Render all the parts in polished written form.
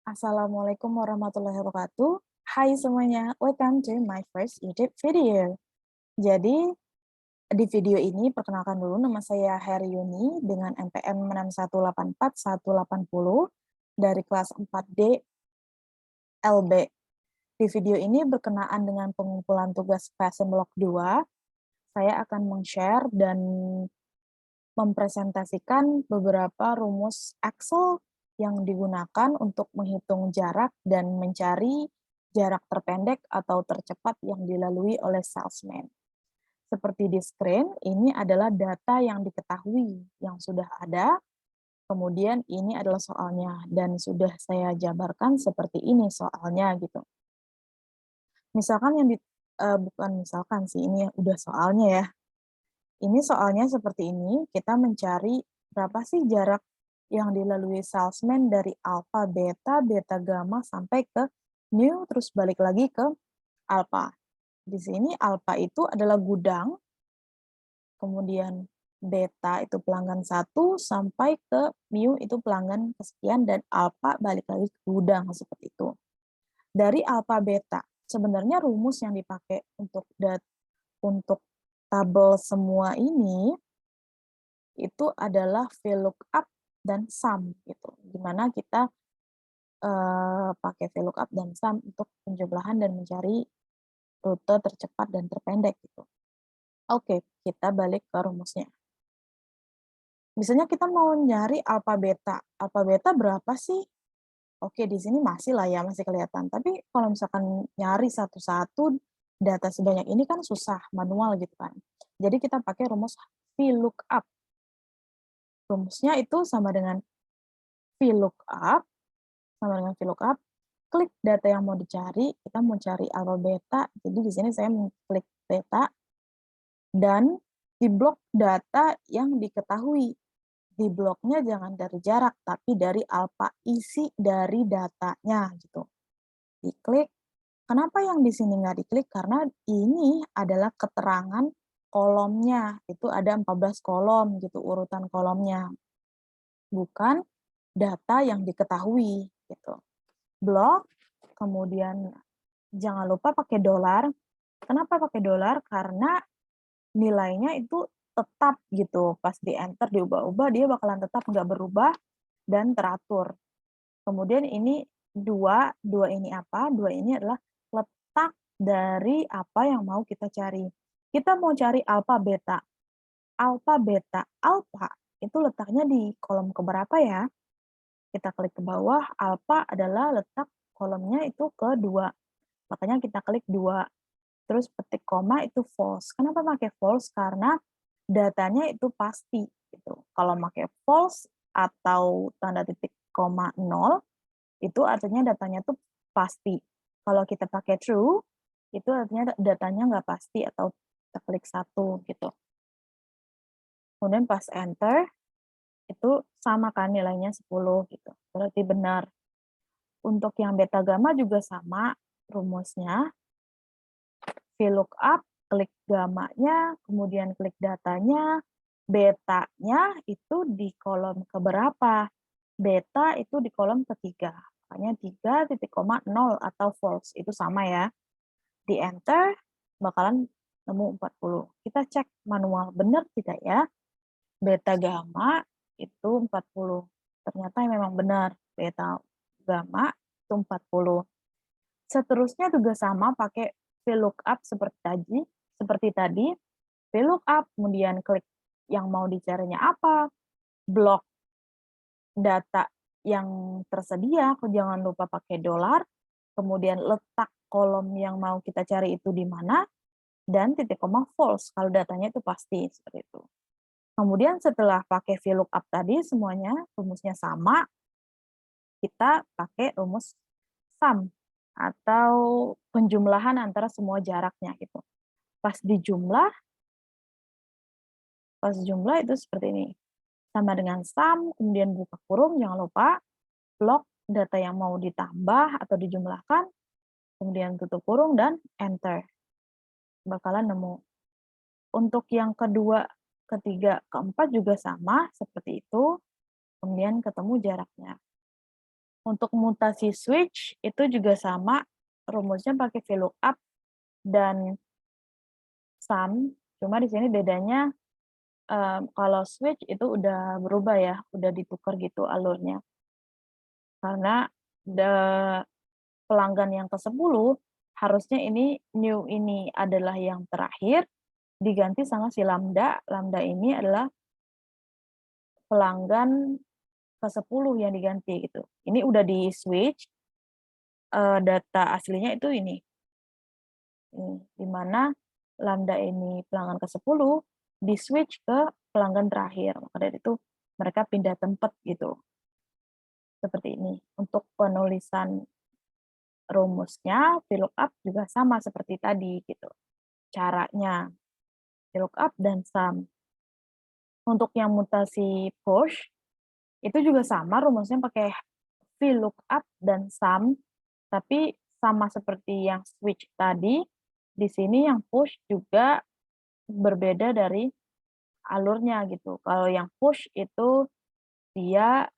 Assalamualaikum warahmatullahi wabarakatuh. Hai semuanya, welcome to my first YouTube video. Jadi, di video ini perkenalkan dulu nama saya Heryuni dengan NPM 6184180 dari kelas 4D LB. Di video ini berkenaan dengan pengumpulan tugas Passion Block 2, saya akan meng-share dan mempresentasikan beberapa rumus Excel yang digunakan untuk menghitung jarak dan mencari jarak terpendek atau tercepat yang dilalui oleh salesman. Seperti di screen, ini adalah data yang diketahui, yang sudah ada, kemudian ini adalah soalnya, dan sudah saya jabarkan seperti ini soalnya gitu. Misalkan bukan misalkan sih, ini udah soalnya ya. Ini soalnya seperti ini, kita mencari berapa sih jarak yang dilalui salesman dari alpha, beta, beta gamma sampai ke mu, terus balik lagi ke alpha. Di sini alpha itu adalah gudang, kemudian beta itu pelanggan 1 sampai ke mu itu pelanggan kesekian, dan alpha balik lagi ke gudang, seperti itu. Dari alpha beta, sebenarnya rumus yang dipakai untuk tabel semua ini itu adalah VLOOKUP dan SUM gitu. Gimana kita pakai VLOOKUP dan SUM untuk penjumlahan dan mencari rute tercepat dan terpendek gitu. Oke, kita balik ke rumusnya. Misalnya kita mau nyari alpha beta. Alpha beta berapa sih? Oke, di sini masih lah ya, masih kelihatan. Tapi kalau misalkan nyari satu-satu data sebanyak ini kan susah, manual gitu kan. Jadi kita pakai rumus VLOOKUP. Rumusnya itu sama dengan VLOOKUP, klik data yang mau dicari, kita mau cari alpha beta, jadi di sini saya klik beta, dan di blok data yang diketahui. Di bloknya jangan dari jarak, tapi dari alpha, isi dari datanya gitu. Diklik. Kenapa yang di sini nggak diklik? Karena ini adalah keterangan kolomnya, itu ada 14 kolom gitu, urutan kolomnya. Bukan data yang diketahui gitu. Blok, kemudian jangan lupa pakai dolar. Kenapa pakai dolar? Karena nilainya itu tetap gitu. Pas di enter diubah-ubah, dia bakalan tetap nggak berubah dan teratur. Kemudian ini dua ini apa? Dua ini adalah letak dari apa yang mau kita cari. Kita mau cari alpha beta. Alpha beta, alpha itu letaknya di kolom keberapa ya? Kita klik ke bawah, alpha adalah letak kolomnya itu ke 2. Makanya kita klik 2. Terus petik koma itu false. Kenapa pakai false? Karena datanya itu pasti gitu. Kalau pakai false atau tanda titik koma 0, itu artinya datanya tuh pasti. Kalau kita pakai true, itu artinya datanya nggak pasti atau kita klik 1 gitu. Kemudian pas enter, itu sama kan nilainya 10 gitu. Berarti benar. Untuk yang beta gamma juga sama rumusnya. VLOOKUP, klik gammanya, kemudian klik datanya, betanya itu di kolom keberapa? Beta itu di kolom ketiga. Makanya 3.0 atau false, itu sama ya. Di enter, bakalan nemu 40. Kita cek manual, benar tidak ya? Beta gamma itu 40. Ternyata memang benar, beta gamma itu 40. Seterusnya juga sama, pakai VLOOKUP seperti tadi, VLOOKUP, kemudian klik yang mau dicarinya apa, blok data yang tersedia, jangan lupa pakai dolar, kemudian letak kolom yang mau kita cari itu di mana, dan titik koma false kalau datanya itu pasti, seperti itu. Kemudian setelah pakai VLOOKUP tadi semuanya rumusnya sama, kita pakai rumus SUM atau penjumlahan antara semua jaraknya gitu. Pas jumlah itu seperti ini. Sama dengan SUM, kemudian buka kurung, jangan lupa blok data yang mau ditambah atau dijumlahkan, kemudian tutup kurung dan enter. Bakalan nemu. Untuk yang kedua, ketiga, keempat juga sama seperti itu, kemudian ketemu jaraknya. Untuk mutasi switch itu juga sama, rumusnya pakai VLOOKUP dan sum, cuma di sini bedanya, kalau switch itu udah berubah ya, udah ditukar gitu alurnya. Karena da pelanggan yang ke-10 harusnya ini new ini adalah yang terakhir, diganti sama si lambda, lambda ini adalah pelanggan ke-10 yang diganti gitu. Ini udah di-switch, data aslinya itu ini, di mana lambda ini pelanggan ke-10 di-switch ke pelanggan terakhir, maka dari itu mereka pindah tempat gitu, seperti ini. Untuk penulisan rumusnya VLOOKUP juga sama seperti tadi gitu, caranya VLOOKUP dan sum. Untuk yang mutasi push, itu juga sama rumusnya pakai VLOOKUP dan sum, tapi sama seperti yang switch tadi, di sini yang push juga berbeda dari alurnya gitu. Kalau yang push itu dia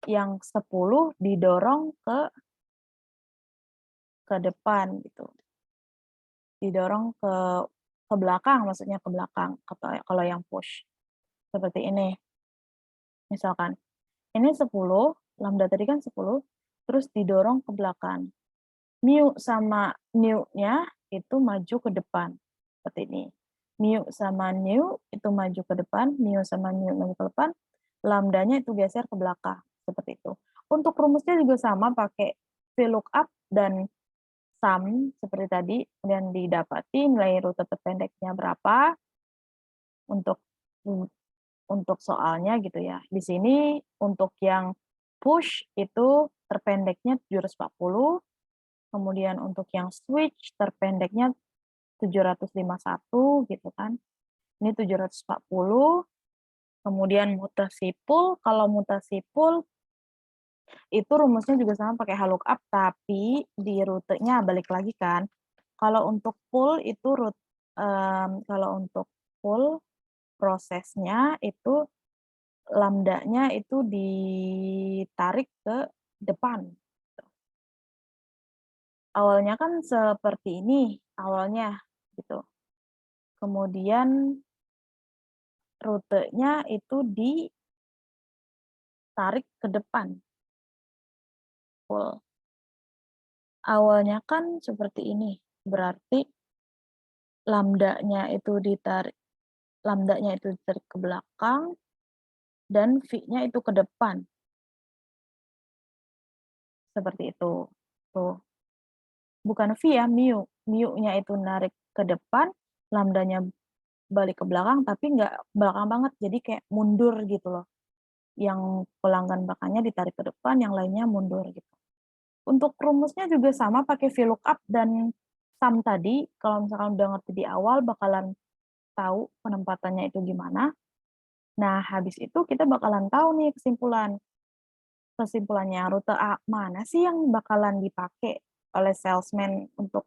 yang 10 didorong ke depan gitu, didorong ke belakang, maksudnya ke belakang kalau yang push, seperti ini. Misalkan ini 10, lambda tadi kan 10, terus didorong ke belakang. Mu sama nu-nya itu maju ke depan, seperti ini. Mu sama nu itu maju ke depan, mu sama nu maju ke depan, lambdanya itu geser ke belakang, seperti itu. Untuk rumusnya juga sama, pakai VLOOKUP dan sum seperti tadi, kemudian didapati nilai rute terpendeknya berapa untuk untuk soalnya gitu ya. Di sini untuk yang push itu terpendeknya 740, kemudian untuk yang switch terpendeknya 751 gitu kan. Ini 740, kemudian mutasi pull, kalau mutasi pull itu rumusnya juga sama pakai VLOOKUP, tapi di rutenya balik lagi kan. Kalau untuk pull itu kalau untuk pull prosesnya itu lambdanya itu ditarik ke depan. Awalnya kan seperti ini, awalnya gitu. Kemudian rutenya itu ditarik ke depan, full. Awalnya kan seperti ini, berarti lambdanya itu ditarik ke belakang, dan V-nya itu ke depan. Seperti itu. Tuh. Bukan V ya, mu. Mu-nya itu narik ke depan, lambdanya balik ke belakang, tapi nggak belakang banget, jadi kayak mundur gitu loh. Yang pelanggan belakangnya ditarik ke depan, yang lainnya mundur gitu. Untuk rumusnya juga sama pakai VLOOKUP dan sum tadi, kalau misalkan udah ngerti di awal bakalan tahu penempatannya itu gimana. Nah, habis itu kita bakalan tahu nih kesimpulannya, rute mana sih yang bakalan dipakai oleh salesman untuk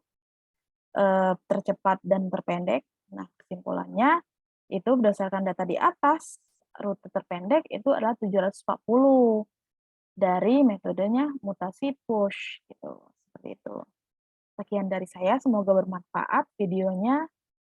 tercepat dan terpendek. Nah, kesimpulannya itu berdasarkan data di atas, rute terpendek itu adalah 740 dari metodenya mutasi push gitu, seperti itu. Sekian dari saya, semoga bermanfaat videonya.